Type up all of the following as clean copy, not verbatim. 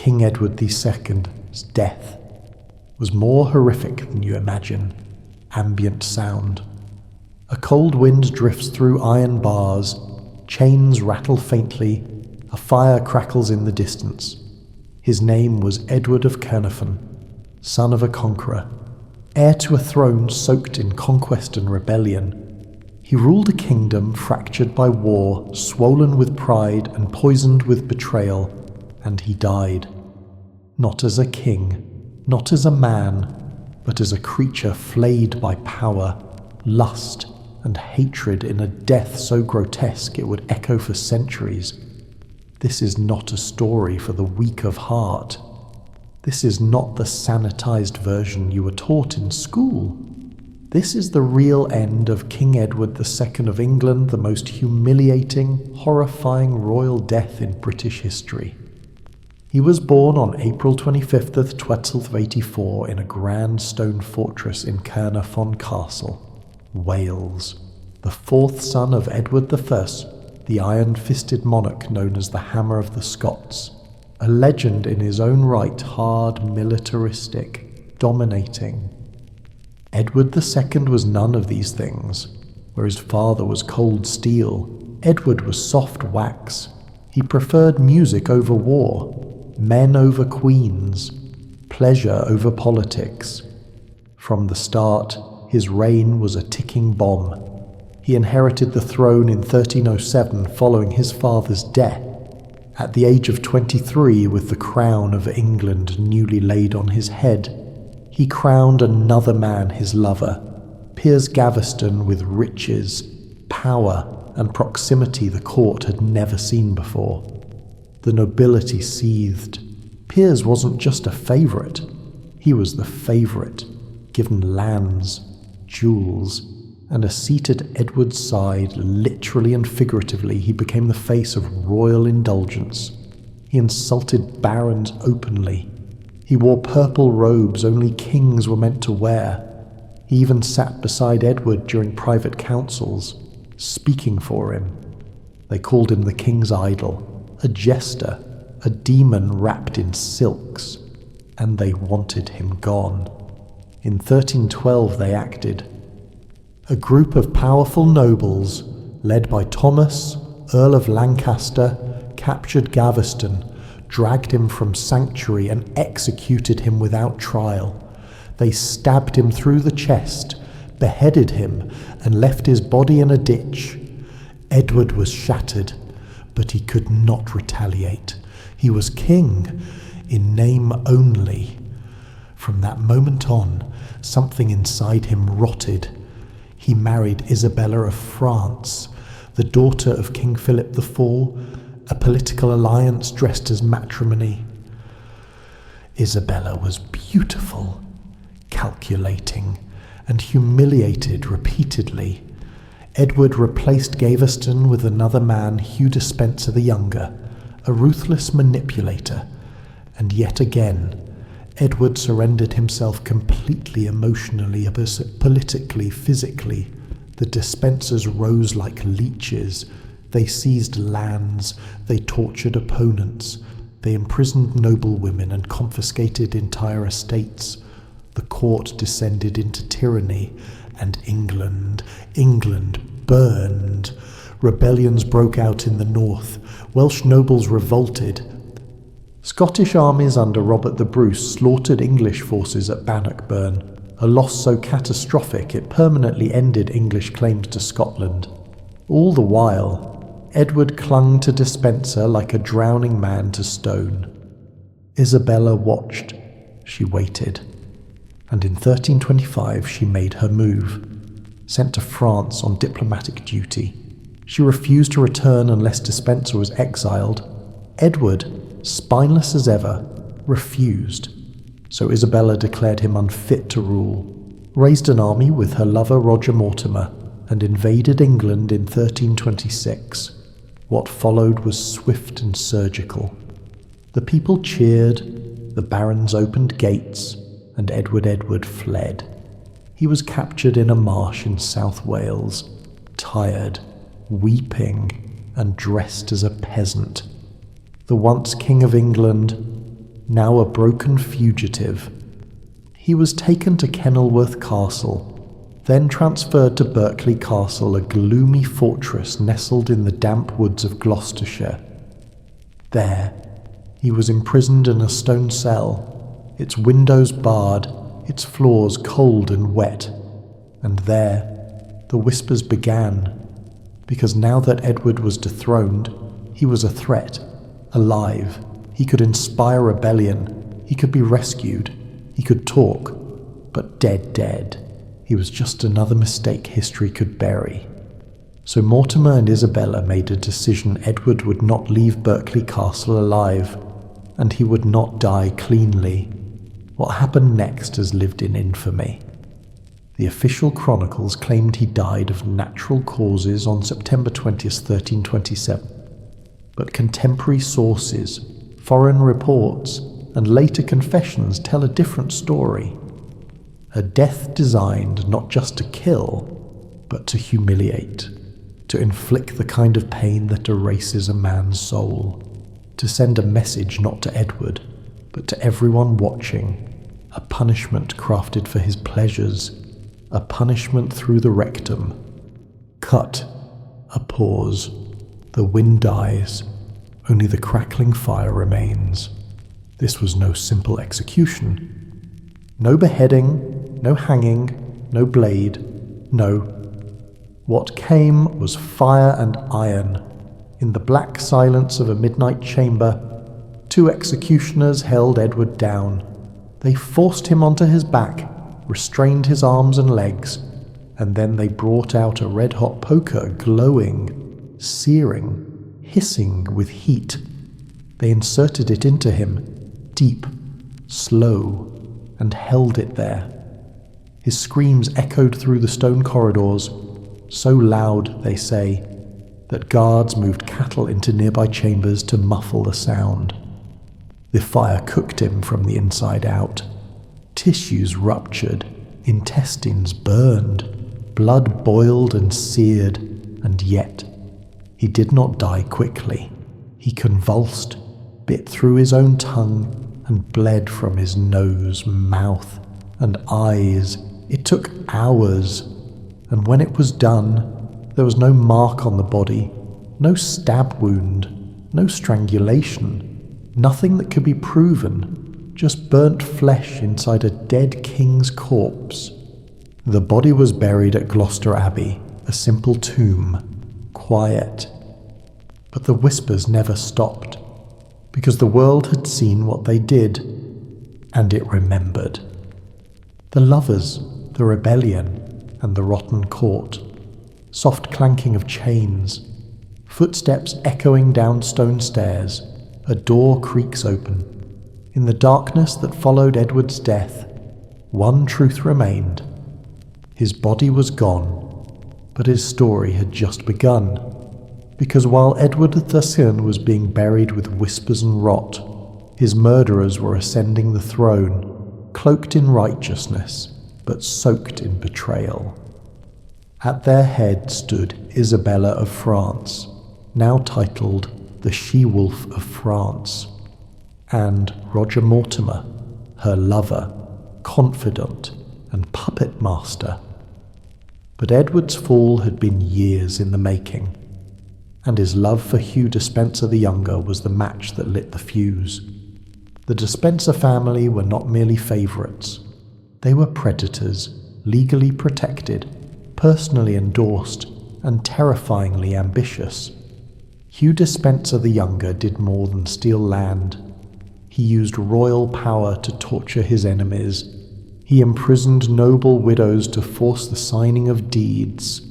King Edward II's death was more horrific than you imagine. Ambient sound. A cold wind drifts through iron bars, chains rattle faintly, a fire crackles in the distance. His name was Edward of Caernarfon, son of a conqueror, heir to a throne soaked in conquest and rebellion. He ruled a kingdom fractured by war, swollen with pride and poisoned with betrayal, and he died. Not as a king, not as a man, but as a creature flayed by power, lust, and hatred in a death so grotesque it would echo for centuries. This is not a story for the weak of heart. This is not the sanitized version you were taught in school. This is the real end of King Edward II of England, the most humiliating, horrifying royal death in British history. He was born on April 25th, 1284 in a grand stone fortress in Caernarfon Castle, Wales, the fourth son of Edward I, the iron-fisted monarch known as the Hammer of the Scots, a legend in his own right, hard, militaristic, dominating. Edward II was none of these things. Where his father was cold steel, Edward was soft wax. He preferred music over war, men over queens, pleasure over politics. From the start, his reign was a ticking bomb. He inherited the throne in 1307 following his father's death. At the age of 23, with the crown of England newly laid on his head, he crowned another man his lover, Piers Gaveston, with riches, power, and proximity the court had never seen before. The nobility seethed. Piers wasn't just a favourite, he was the favourite, given lands, jewels, and a seat at Edward's side. Literally and figuratively, he became the face of royal indulgence. He insulted barons openly. He wore purple robes only kings were meant to wear. He even sat beside Edward during private councils, speaking for him. They called him the king's idol, a jester, a demon wrapped in silks, and they wanted him gone. In 1312 they acted. A group of powerful nobles, led by Thomas, Earl of Lancaster, captured Gaveston, dragged him from sanctuary and executed him without trial. They stabbed him through the chest, beheaded him, and left his body in a ditch. Edward was shattered, but he could not retaliate. He was king, in name only. From that moment on, something inside him rotted. He married Isabella of France, the daughter of King Philip IV, a political alliance dressed as matrimony. Isabella was beautiful, calculating, and humiliated repeatedly. Edward replaced Gaveston with another man, Hugh Despenser the Younger, a ruthless manipulator, and yet again, Edward surrendered himself completely emotionally, politically, physically. The Despensers rose like leeches. They seized lands, they tortured opponents, they imprisoned noblewomen and confiscated entire estates. The court descended into tyranny, and England burned. Rebellions broke out in the north. Welsh nobles revolted. Scottish armies under Robert the Bruce slaughtered English forces at Bannockburn, a loss so catastrophic it permanently ended English claims to Scotland. All the while, Edward clung to Despenser like a drowning man to stone. Isabella watched. She waited. And in 1325 she made her move. Sent to France on diplomatic duty. She refused to return unless Despenser was exiled. Edward, spineless as ever, refused. So Isabella declared him unfit to rule, raised an army with her lover Roger Mortimer, and invaded England in 1326. What followed was swift and surgical. The people cheered, the barons opened gates, and Edward fled. He was captured in a marsh in South Wales, tired, weeping, and dressed as a peasant. The once King of England now a broken fugitive. He was taken to Kenilworth Castle, then transferred to Berkeley Castle, a gloomy fortress nestled in the damp woods of Gloucestershire. There, he was imprisoned in a stone cell, its windows barred, its floors cold and wet. And there, the whispers began, because now that Edward was dethroned, he was a threat, alive. He could inspire rebellion, he could be rescued, he could talk, but dead. He was just another mistake history could bury. So Mortimer and Isabella made a decision Edward would not leave Berkeley Castle alive, and he would not die cleanly. What happened next has lived in infamy. The official chronicles claimed he died of natural causes on September 20th, 1327. But contemporary sources, foreign reports, and later confessions tell a different story. A death designed not just to kill, but to humiliate, to inflict the kind of pain that erases a man's soul, to send a message not to Edward, but to everyone watching, a punishment crafted for his pleasures, a punishment through the rectum. Cut, a pause, the wind dies, only the crackling fire remains. This was no simple execution. No beheading, no hanging, no blade, no. What came was fire and iron. In the black silence of a midnight chamber, two executioners held Edward down. They forced him onto his back, restrained his arms and legs, and then they brought out a red-hot poker, glowing, searing, hissing with heat. They inserted it into him, deep, slow, and held it there. His screams echoed through the stone corridors, so loud, they say, that guards moved cattle into nearby chambers to muffle the sound. The fire cooked him from the inside out. Tissues ruptured, intestines burned, blood boiled and seared, and yet he did not die quickly. He convulsed, bit through his own tongue, and bled from his nose, mouth, and eyes. It took hours, and when it was done, there was no mark on the body, no stab wound, no strangulation, nothing that could be proven, just burnt flesh inside a dead king's corpse. The body was buried at Gloucester Abbey, a simple tomb, quiet. But the whispers never stopped, because the world had seen what they did, and it remembered. The lovers, the rebellion, and the rotten court. Soft clanking of chains, footsteps echoing down stone stairs, a door creaks open. In the darkness that followed Edward's death, one truth remained. His body was gone, but his story had just begun, because while Edward III was being buried with whispers and rot, his murderers were ascending the throne, cloaked in righteousness, but soaked in betrayal. At their head stood Isabella of France, now titled the She-Wolf of France, and Roger Mortimer, her lover, confidant, and puppet master. But Edward's fall had been years in the making, and his love for Hugh Despenser the Younger was the match that lit the fuse. The Despenser family were not merely favourites. They were predators, legally protected, personally endorsed, and terrifyingly ambitious. Hugh Despenser the Younger did more than steal land. He used royal power to torture his enemies. He imprisoned noble widows to force the signing of deeds.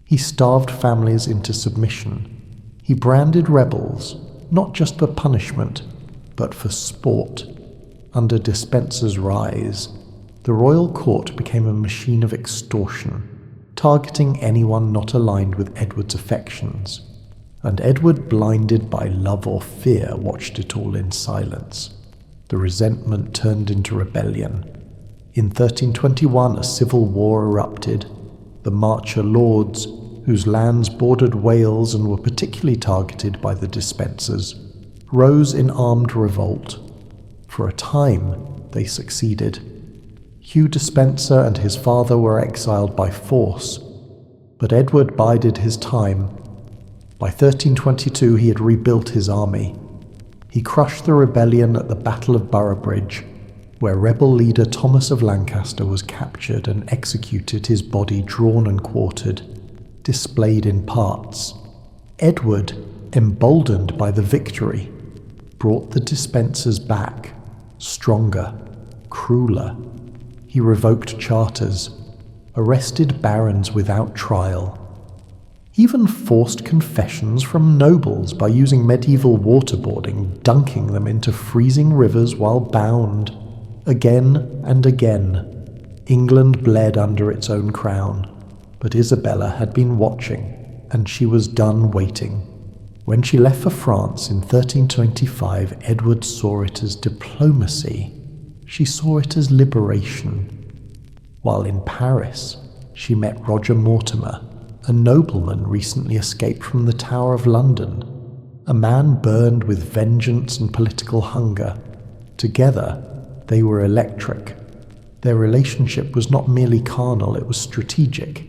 He starved families into submission. He branded rebels, not just for punishment, but for sport. Under Despenser's rise, the royal court became a machine of extortion, targeting anyone not aligned with Edward's affections. And Edward, blinded by love or fear, watched it all in silence. The resentment turned into rebellion. In 1321, a civil war erupted. The Marcher lords, whose lands bordered Wales and were particularly targeted by the Despensers, rose in armed revolt. For a time, they succeeded. Hugh Despenser and his father were exiled by force, but Edward bided his time. By 1322 he had rebuilt his army. He crushed the rebellion at the Battle of Boroughbridge, where rebel leader Thomas of Lancaster was captured and executed, his body drawn and quartered, displayed in parts. Edward, emboldened by the victory, brought the Despensers back, stronger, crueler. He revoked charters, arrested barons without trial, even forced confessions from nobles by using medieval waterboarding, dunking them into freezing rivers while bound. Again and again, England bled under its own crown, but Isabella had been watching, and she was done waiting. When she left for France in 1325, Edward saw it as diplomacy. She saw it as liberation. While in Paris, she met Roger Mortimer, a nobleman recently escaped from the Tower of London, a man burned with vengeance and political hunger. Together, they were electric. Their relationship was not merely carnal, it was strategic.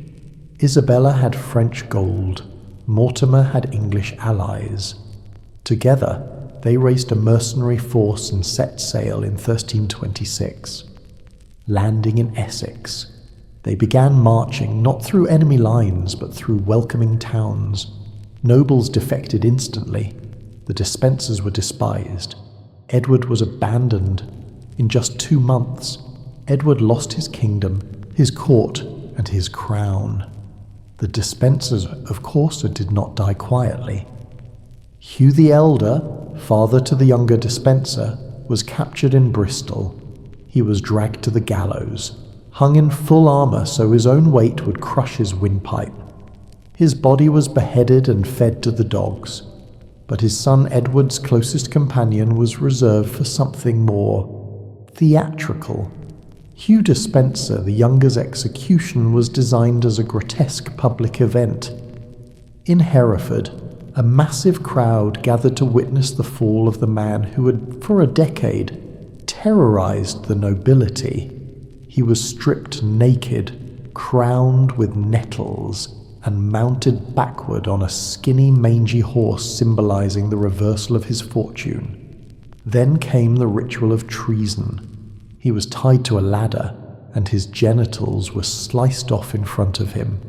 Isabella had French gold, Mortimer had English allies. Together, they raised a mercenary force and set sail in 1326. Landing in Essex, they began marching not through enemy lines but through welcoming towns. Nobles defected instantly. The Despensers were despised. Edward was abandoned. In just 2 months, Edward lost his kingdom, his court, and his crown. The Despensers, of course, did not die quietly. Hugh the Elder, father to the younger Despenser, was captured in Bristol. He was dragged to the gallows, hung in full armour so his own weight would crush his windpipe. His body was beheaded and fed to the dogs, but his son Edward's closest companion was reserved for something more theatrical. Hugh Despenser the Younger's execution was designed as a grotesque public event. In Hereford, a massive crowd gathered to witness the fall of the man who had, for a decade, terrorized the nobility. He was stripped naked, crowned with nettles, and mounted backward on a skinny, mangy horse symbolizing the reversal of his fortune. Then came the ritual of treason. He was tied to a ladder, and his genitals were sliced off in front of him.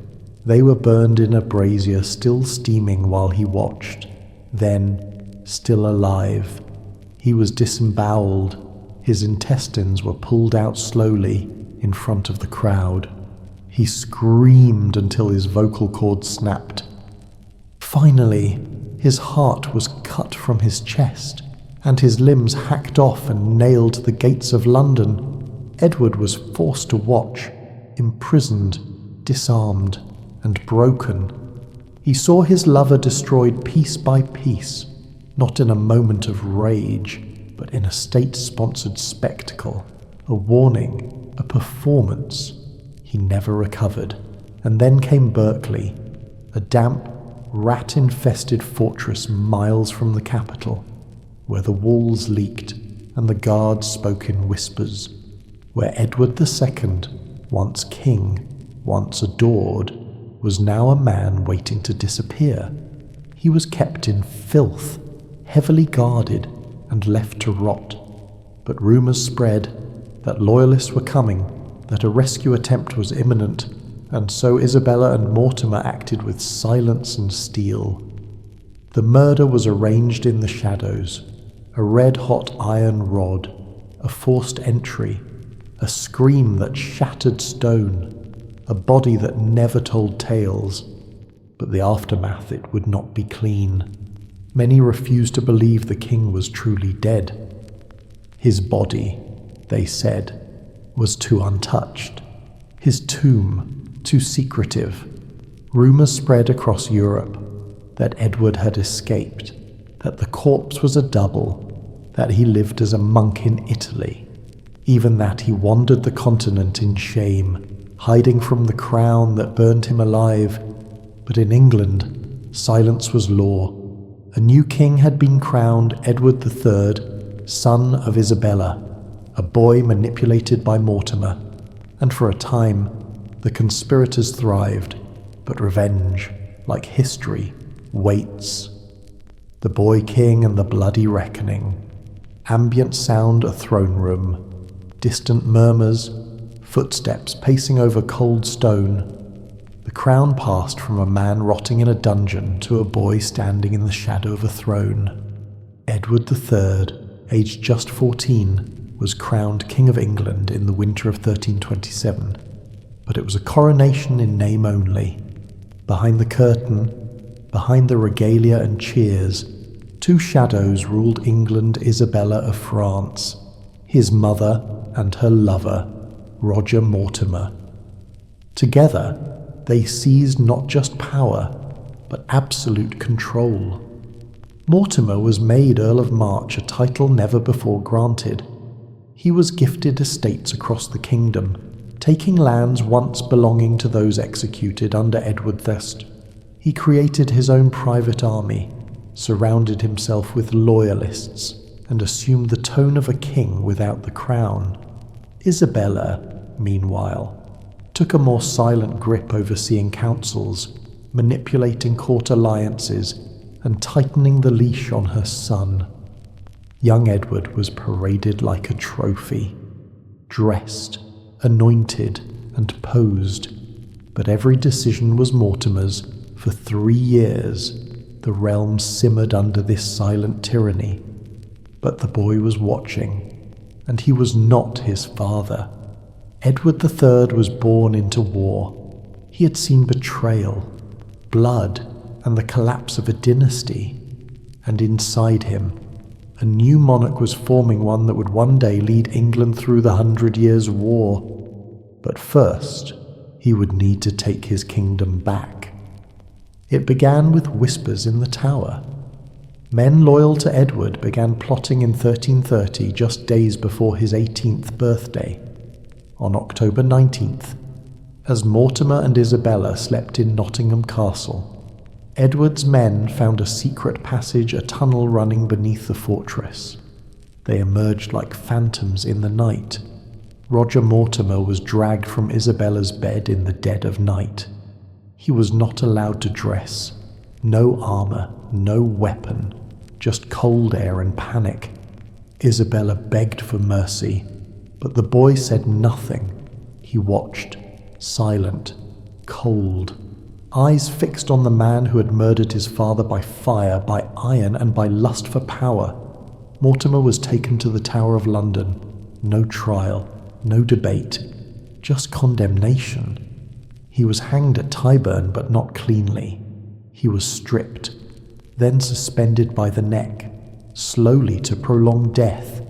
They were burned in a brazier, still steaming while he watched. Then, still alive, he was disemboweled. His intestines were pulled out slowly in front of the crowd. He screamed until his vocal cords snapped. Finally, his heart was cut from his chest, and his limbs hacked off and nailed to the gates of London. Edward was forced to watch, imprisoned, disarmed, and broken. He saw his lover destroyed piece by piece, not in a moment of rage, but in a state-sponsored spectacle, a warning, a performance. He never recovered. And then came Berkeley, a damp, rat-infested fortress miles from the capital, where the walls leaked and the guards spoke in whispers, where Edward II, once king, once adored, was now a man waiting to disappear. He was kept in filth, heavily guarded, and left to rot. But rumours spread that loyalists were coming, that a rescue attempt was imminent, and so Isabella and Mortimer acted with silence and steel. The murder was arranged in the shadows, a red-hot iron rod, a forced entry, a scream that shattered stone, a body that never told tales. But the aftermath, it would not be clean. Many refused to believe the king was truly dead. His body, they said, was too untouched. His tomb, too secretive. Rumours spread across Europe that Edward had escaped, that the corpse was a double, that he lived as a monk in Italy, even that he wandered the continent in shame, hiding from the crown that burned him alive. But in England, silence was law. A new king had been crowned, Edward III, son of Isabella, a boy manipulated by Mortimer, and for a time, the conspirators thrived, but revenge, like history, waits. The Boy King and the Bloody Reckoning. Ambient sound a throne room. Distant murmurs, footsteps pacing over cold stone. The crown passed from a man rotting in a dungeon to a boy standing in the shadow of a throne. Edward III, aged just 14, was crowned King of England in the winter of 1327, but it was a coronation in name only. Behind the curtain, behind the regalia and cheers, two shadows ruled England: Isabella of France, his mother and her lover, Roger Mortimer. Together, they seized not just power, but absolute control. Mortimer was made Earl of March, a title never before granted. He was gifted estates across the kingdom, taking lands once belonging to those executed under Edward I. He created his own private army, surrounded himself with loyalists, and assumed the tone of a king without the crown. Isabella, meanwhile, took a more silent grip overseeing councils, manipulating court alliances, and tightening the leash on her son. Young Edward was paraded like a trophy, dressed, anointed, and posed, but every decision was Mortimer's. For 3 years, the realm simmered under this silent tyranny, but the boy was watching, and he was not his father. Edward III was born into war. He had seen betrayal, blood, and the collapse of a dynasty, and inside him, a new monarch was forming, one that would one day lead England through the 100 Years' War. But first, he would need to take his kingdom back. It began with whispers in the Tower. Men loyal to Edward began plotting in 1330, just days before his 18th birthday. On October 19th, as Mortimer and Isabella slept in Nottingham Castle, Edward's men found a secret passage, a tunnel running beneath the fortress. They emerged like phantoms in the night. Roger Mortimer was dragged from Isabella's bed in the dead of night. He was not allowed to dress. No armor, no weapon, just cold air and panic. Isabella begged for mercy, but the boy said nothing. He watched, silent, cold, eyes fixed on the man who had murdered his father by fire, by iron, and by lust for power. Mortimer was taken to the Tower of London. No trial, no debate, just condemnation. He was hanged at Tyburn, but not cleanly. He was stripped, then suspended by the neck, slowly to prolong death.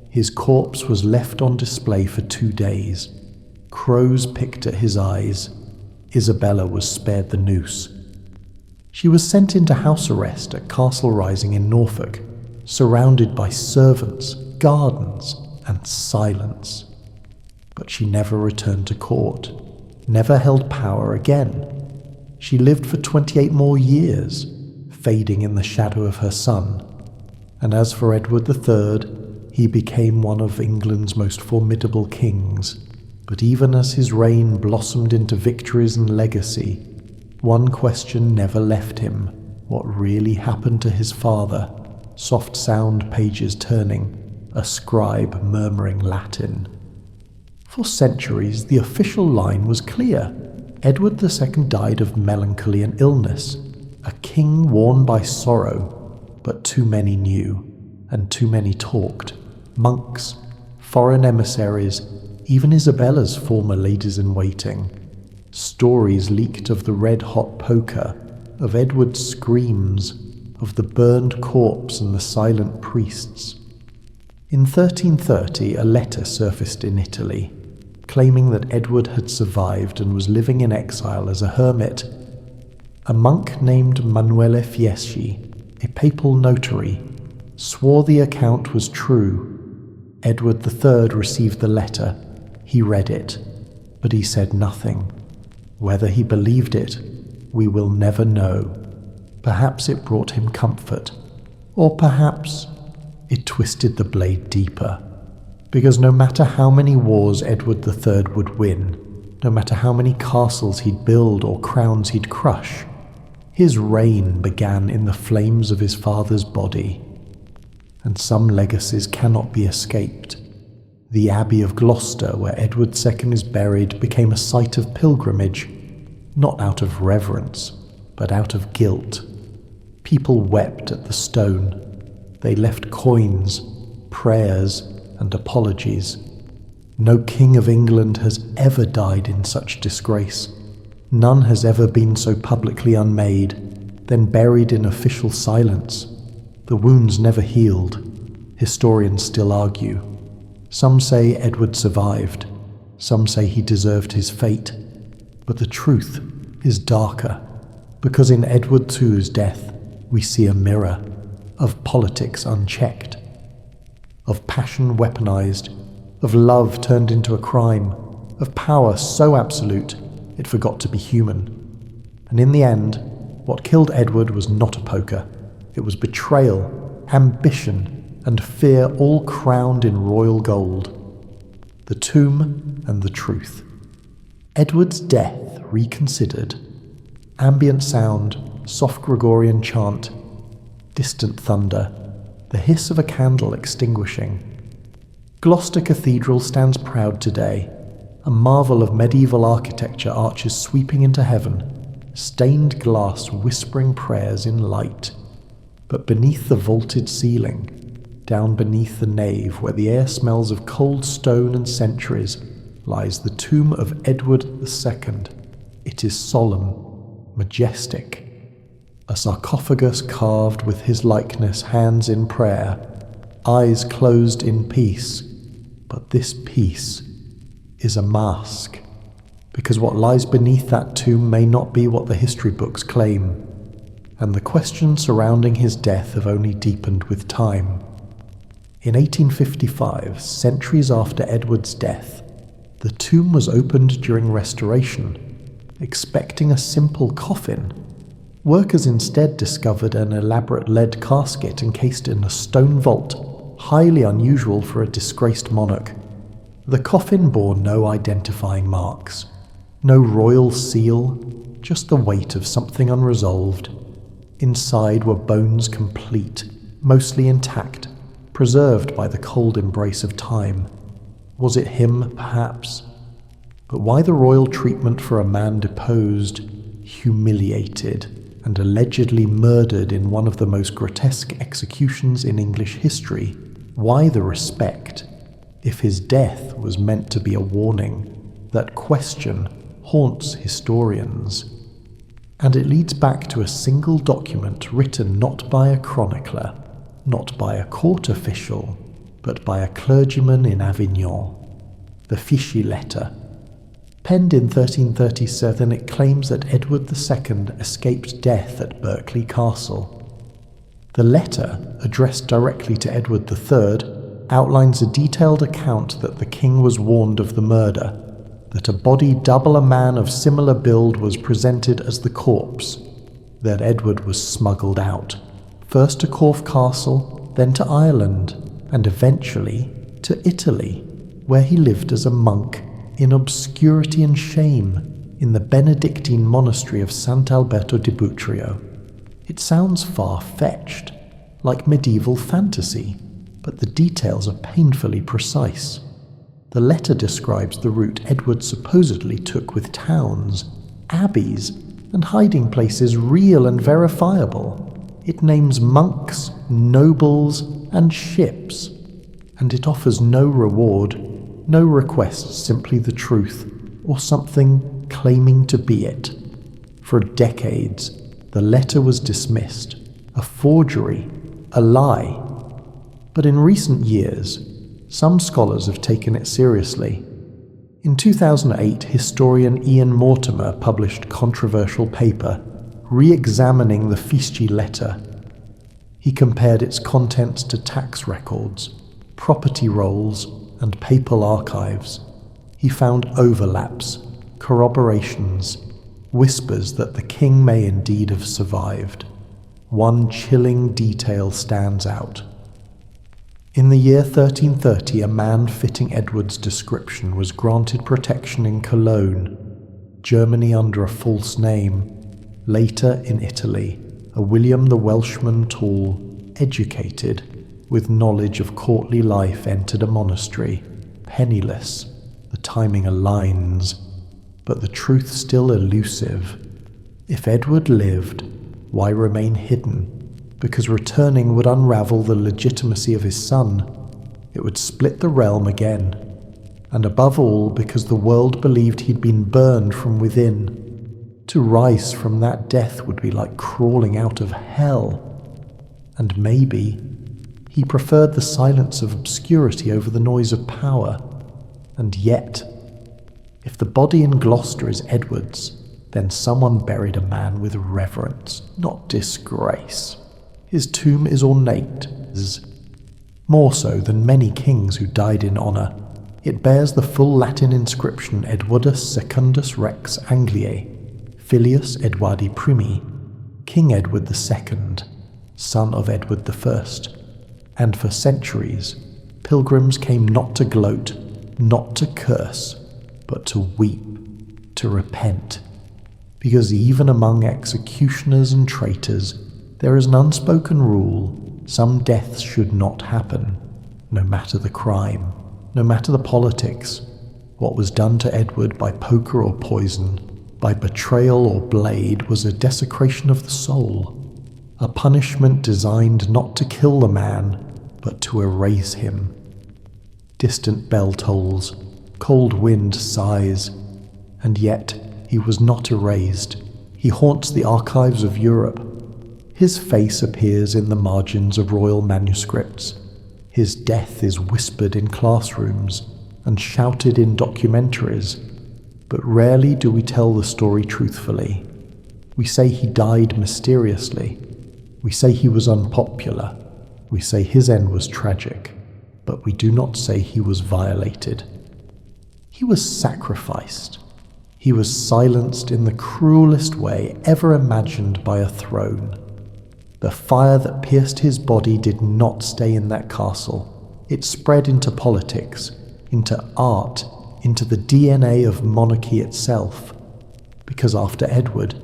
His corpse was left on display for 2 days. Crows picked at his eyes. Isabella was spared the noose. She was sent into house arrest at Castle Rising in Norfolk, surrounded by servants, gardens, and silence. But she never returned to court, never held power again. She lived for 28 more years, fading in the shadow of her son. And as for Edward III, he became one of England's most formidable kings. But even as his reign blossomed into victories and legacy, one question never left him: what really happened to his father? Soft sound, pages turning, a scribe murmuring Latin. For centuries, the official line was clear. Edward II died of melancholy and illness, a king worn by sorrow, but too many knew, and too many talked. Monks, foreign emissaries, even Isabella's former ladies-in-waiting. Stories leaked of the red-hot poker, of Edward's screams, of the burned corpse and the silent priests. In 1330, a letter surfaced in Italy, claiming that Edward had survived and was living in exile as a hermit. A monk named Manuele Fieschi, a papal notary, swore the account was true. Edward III received the letter. He read it, but he said nothing. Whether he believed it, we will never know. Perhaps it brought him comfort, or perhaps it twisted the blade deeper. Because no matter how many wars Edward III would win, no matter how many castles he'd build or crowns he'd crush, his reign began in the flames of his father's body. And some legacies cannot be escaped. The Abbey of Gloucester, where Edward II is buried, became a site of pilgrimage, not out of reverence, but out of guilt. People wept at the stone. They left coins, prayers, and apologies. No king of England has ever died in such disgrace. None has ever been so publicly unmade, then buried in official silence. The wounds never healed. Historians still argue. Some say Edward survived. Some say he deserved his fate. But the truth is darker, because in Edward II's death we see a mirror of politics unchecked, of passion weaponized, of love turned into a crime, of power so absolute it forgot to be human. And in the end, what killed Edward was not a poker. It was betrayal, ambition, and fear, all crowned in royal gold. The tomb and the truth. Edward's death reconsidered. Ambient sound, soft Gregorian chant, distant thunder, the hiss of a candle extinguishing. Gloucester Cathedral stands proud today. A marvel of medieval architecture arches sweeping into heaven, stained glass whispering prayers in light. But beneath the vaulted ceiling, down beneath the nave where the air smells of cold stone and centuries, lies the tomb of Edward II. It is solemn, majestic. A sarcophagus carved with his likeness, hands in prayer, eyes closed in peace. But this peace is a mask, because what lies beneath that tomb may not be what the history books claim, and the questions surrounding his death have only deepened with time. In 1855, centuries after Edward's death, the tomb was opened during restoration, expecting a simple coffin. Workers instead discovered an elaborate lead casket encased in a stone vault, highly unusual for a disgraced monarch. The coffin bore no identifying marks, no royal seal, just the weight of something unresolved. Inside were bones complete, mostly intact, preserved by the cold embrace of time. Was it him, perhaps? But why the royal treatment for a man deposed, humiliated, and allegedly murdered in one of the most grotesque executions in English history? Why the respect, if his death was meant to be a warning? That question haunts historians. And it leads back to a single document written not by a chronicler, not by a court official, but by a clergyman in Avignon. The Fichy letter. Penned in 1337, it claims that Edward II escaped death at Berkeley Castle. The letter, addressed directly to Edward III, outlines a detailed account that the king was warned of the murder, that a body double a man of similar build was presented as the corpse, that Edward was smuggled out, first to Corfe Castle, then to Ireland, and eventually to Italy, where he lived as a monk in obscurity and shame in the Benedictine monastery of Sant'Alberto di Butrio. It sounds far-fetched, like medieval fantasy, but the details are painfully precise. The letter describes the route Edward supposedly took with towns, abbeys, and hiding places real and verifiable. It names monks, nobles, and ships, and it offers no reward, no request, simply the truth, or something claiming to be it. For decades, the letter was dismissed, a forgery, a lie. But in recent years, some scholars have taken it seriously. In 2008, historian Ian Mortimer published a controversial paper re-examining the Fichy letter. He compared its contents to tax records, property rolls, and papal archives. He found overlaps, corroborations, whispers that the king may indeed have survived. One chilling detail stands out. In the year 1330, a man fitting Edward's description was granted protection in Cologne, Germany, under a false name. Later, in Italy, a William the Welshman, tall, educated, with knowledge of courtly life, entered a monastery, penniless. The timing aligns, but the truth still elusive. If Edward lived, why remain hidden? Because returning would unravel the legitimacy of his son. It would split the realm again. And above all, because the world believed he'd been burned from within. To rise from that death would be like crawling out of hell. And maybe he preferred the silence of obscurity over the noise of power. And yet, if the body in Gloucester is Edward's, then someone buried a man with reverence, not disgrace. His tomb is ornate, more so than many kings who died in honour. It bears the full Latin inscription Edwardus Secundus Rex Angliae, Filius Edwardi Primi, King Edward II, son of Edward I. And for centuries, pilgrims came not to gloat, not to curse, but to weep, to repent. Because even among executioners and traitors, there is an unspoken rule: some deaths should not happen, no matter the crime, no matter the politics. What was done to Edward by poker or poison, by betrayal or blade, was a desecration of the soul, a punishment designed not to kill the man, but to erase him. Distant bell tolls, cold wind sighs, and yet he was not erased. He haunts the archives of Europe. His face appears in the margins of royal manuscripts. His death is whispered in classrooms and shouted in documentaries, but rarely do we tell the story truthfully. We say he died mysteriously. We say he was unpopular. We say his end was tragic, but we do not say he was violated. He was sacrificed. He was silenced in the cruelest way ever imagined by a throne. The fire that pierced his body did not stay in that castle. It spread into politics, into art, into the DNA of monarchy itself. Because after Edward,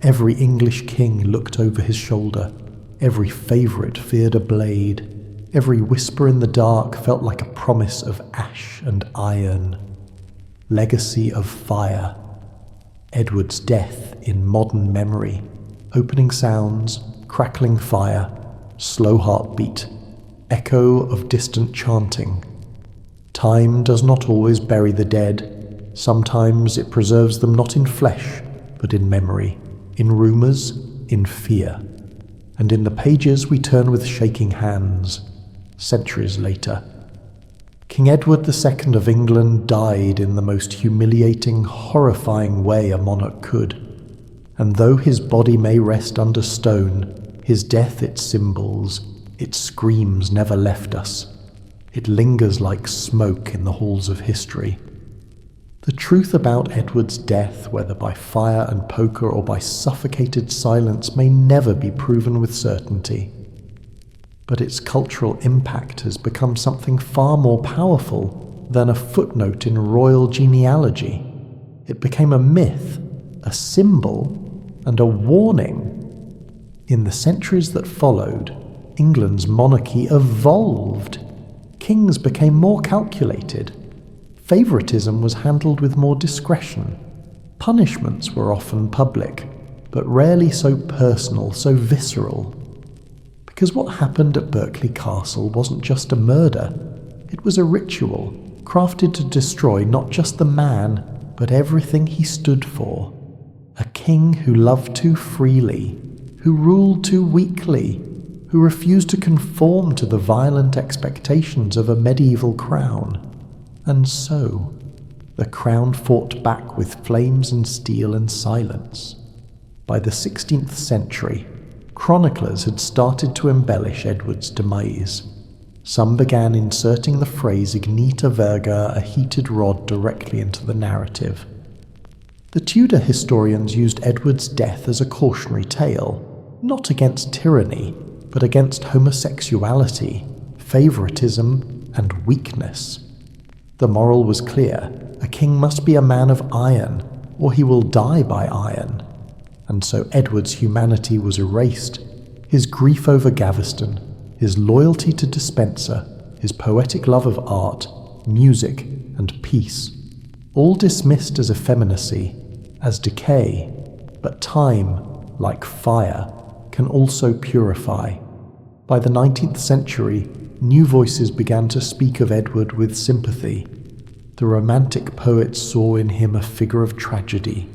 every English king looked over his shoulder. Every favourite feared a blade. Every whisper in the dark felt like a promise of ash and iron. Legacy of fire. Edward's death in modern memory. Opening sounds, crackling fire, slow heartbeat, echo of distant chanting. Time does not always bury the dead. Sometimes it preserves them not in flesh, but in memory, in rumours, in fear. And in the pages we turn with shaking hands, centuries later. King Edward II of England died in the most humiliating, horrifying way a monarch could. And though his body may rest under stone, his death its symbols, its screams never left us. It lingers like smoke in the halls of history. The truth about Edward's death, whether by fire and poker or by suffocated silence, may never be proven with certainty. But its cultural impact has become something far more powerful than a footnote in royal genealogy. It became a myth, a symbol, and a warning. In the centuries that followed, England's monarchy evolved. Kings became more calculated. Favoritism was handled with more discretion. Punishments were often public, but rarely so personal, so visceral. Because what happened at Berkeley Castle wasn't just a murder. It was a ritual, crafted to destroy not just the man, but everything he stood for. A king who loved too freely, who ruled too weakly, who refused to conform to the violent expectations of a medieval crown. And so, the crown fought back with flames and steel and silence. By the 16th century, chroniclers had started to embellish Edward's demise. Some began inserting the phrase ignita virga, a heated rod, directly into the narrative. The Tudor historians used Edward's death as a cautionary tale, not against tyranny, but against homosexuality, favoritism, and weakness. The moral was clear: a king must be a man of iron, or he will die by iron. And so Edward's humanity was erased. His grief over Gaveston, his loyalty to Despenser, his poetic love of art, music, and peace, all dismissed as effeminacy, as decay. But time, like fire, can also purify. By the 19th century, new voices began to speak of Edward with sympathy. The Romantic poets saw in him a figure of tragedy,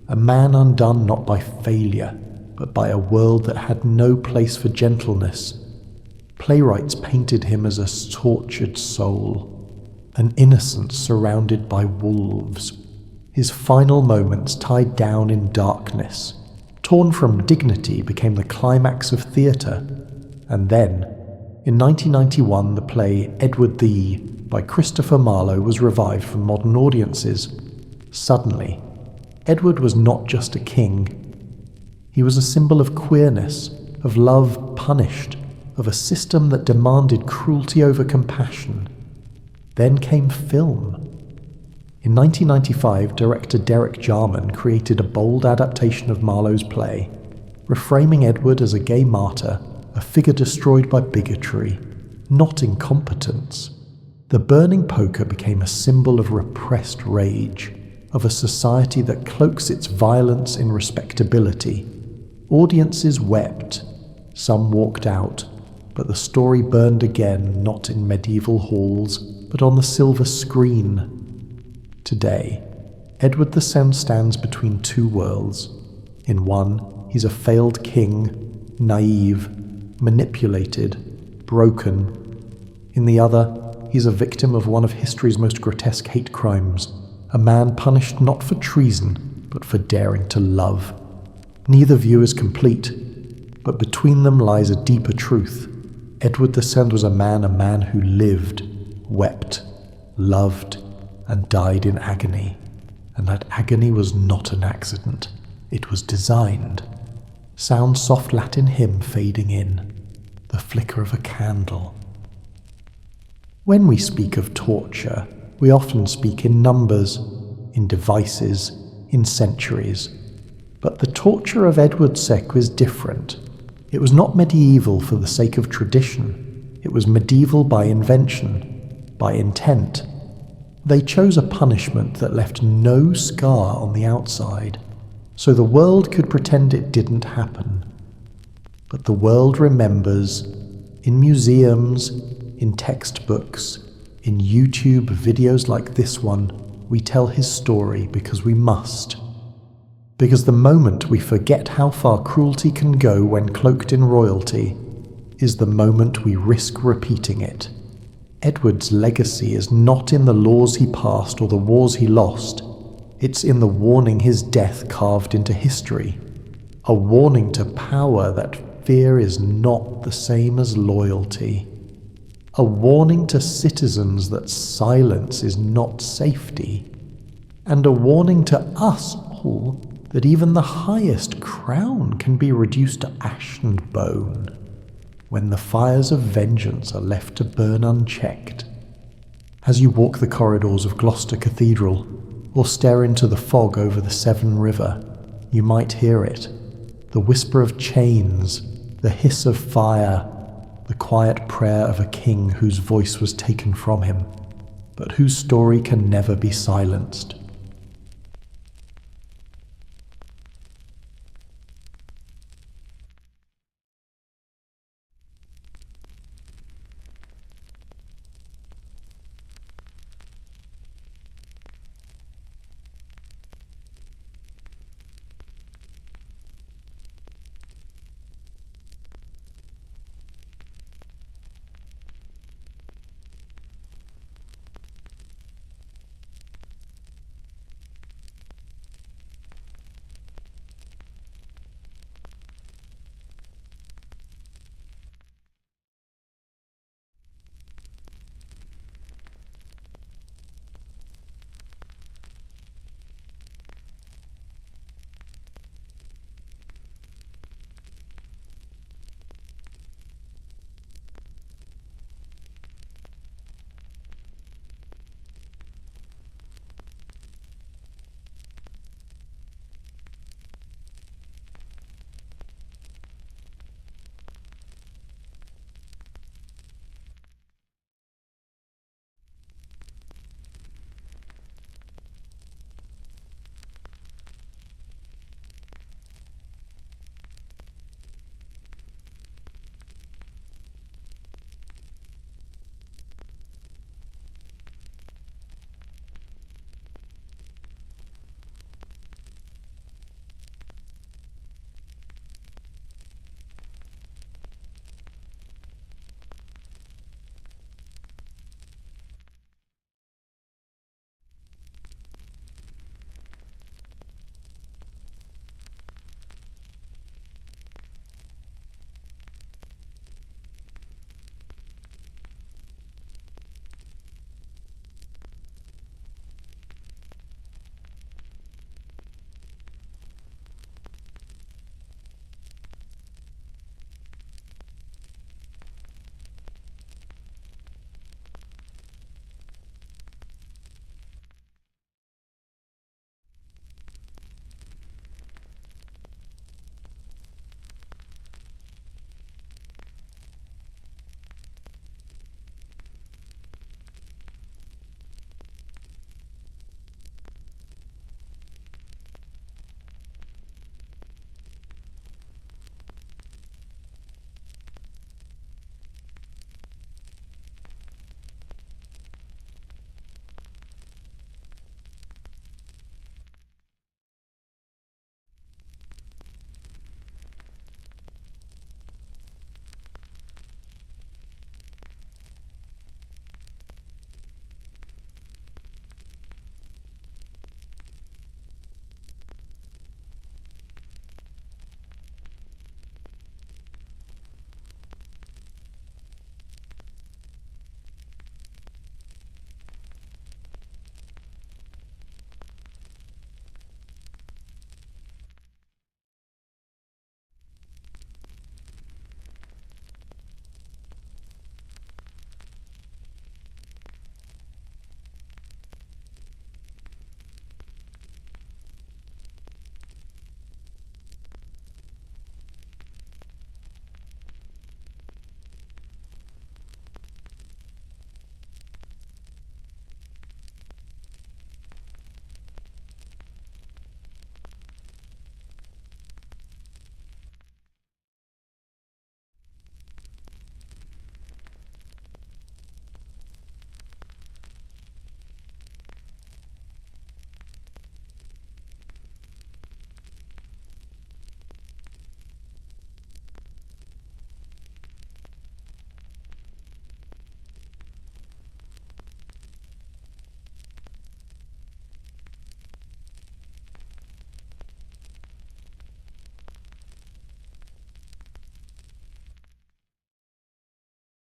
a man undone not by failure, but by a world that had no place for gentleness. Playwrights painted him as a tortured soul, an innocence surrounded by wolves, his final moments tied down in darkness. Torn from dignity became the climax of theatre. And then, in 1991, the play Edward the by Christopher Marlowe was revived for modern audiences. Suddenly, Edward was not just a king. He was a symbol of queerness, of love punished, of a system that demanded cruelty over compassion. Then came film. In 1995, director Derek Jarman created a bold adaptation of Marlowe's play, reframing Edward as a gay martyr, a figure destroyed by bigotry, not incompetence. The burning poker became a symbol of repressed rage, of a society that cloaks its violence in respectability. Audiences wept, some walked out, but the story burned again, not in medieval halls, but on the silver screen. Today, Edward the Sound stands between two worlds. In one, he's a failed king, naive, manipulated, broken. In the other, he's a victim of one of history's most grotesque hate crimes, a man punished not for treason, but for daring to love. Neither view is complete, but between them lies a deeper truth. Edward the Sound was a man who lived, wept, loved, and died in agony. And that agony was not an accident. It was designed. Sound soft Latin hymn fading in, the flicker of a candle. When we speak of torture, we often speak in numbers, in devices, in centuries. But the torture of Edward's sect was different. It was not medieval for the sake of tradition. It was medieval by invention, by intent. They chose a punishment that left no scar on the outside, so the world could pretend it didn't happen. But the world remembers, in museums, in textbooks, in YouTube videos like this one, we tell his story because we must. Because the moment we forget how far cruelty can go when cloaked in royalty is the moment we risk repeating it. Edward's legacy is not in the laws he passed or the wars he lost. It's in the warning his death carved into history. A warning to power that fear is not the same as loyalty. A warning to citizens that silence is not safety. And a warning to us all that even the highest crown can be reduced to ash and bone when the fires of vengeance are left to burn unchecked. As you walk the corridors of Gloucester Cathedral or stare into the fog over the Severn River, you might hear it, the whisper of chains, the hiss of fire, the quiet prayer of a king whose voice was taken from him, but whose story can never be silenced.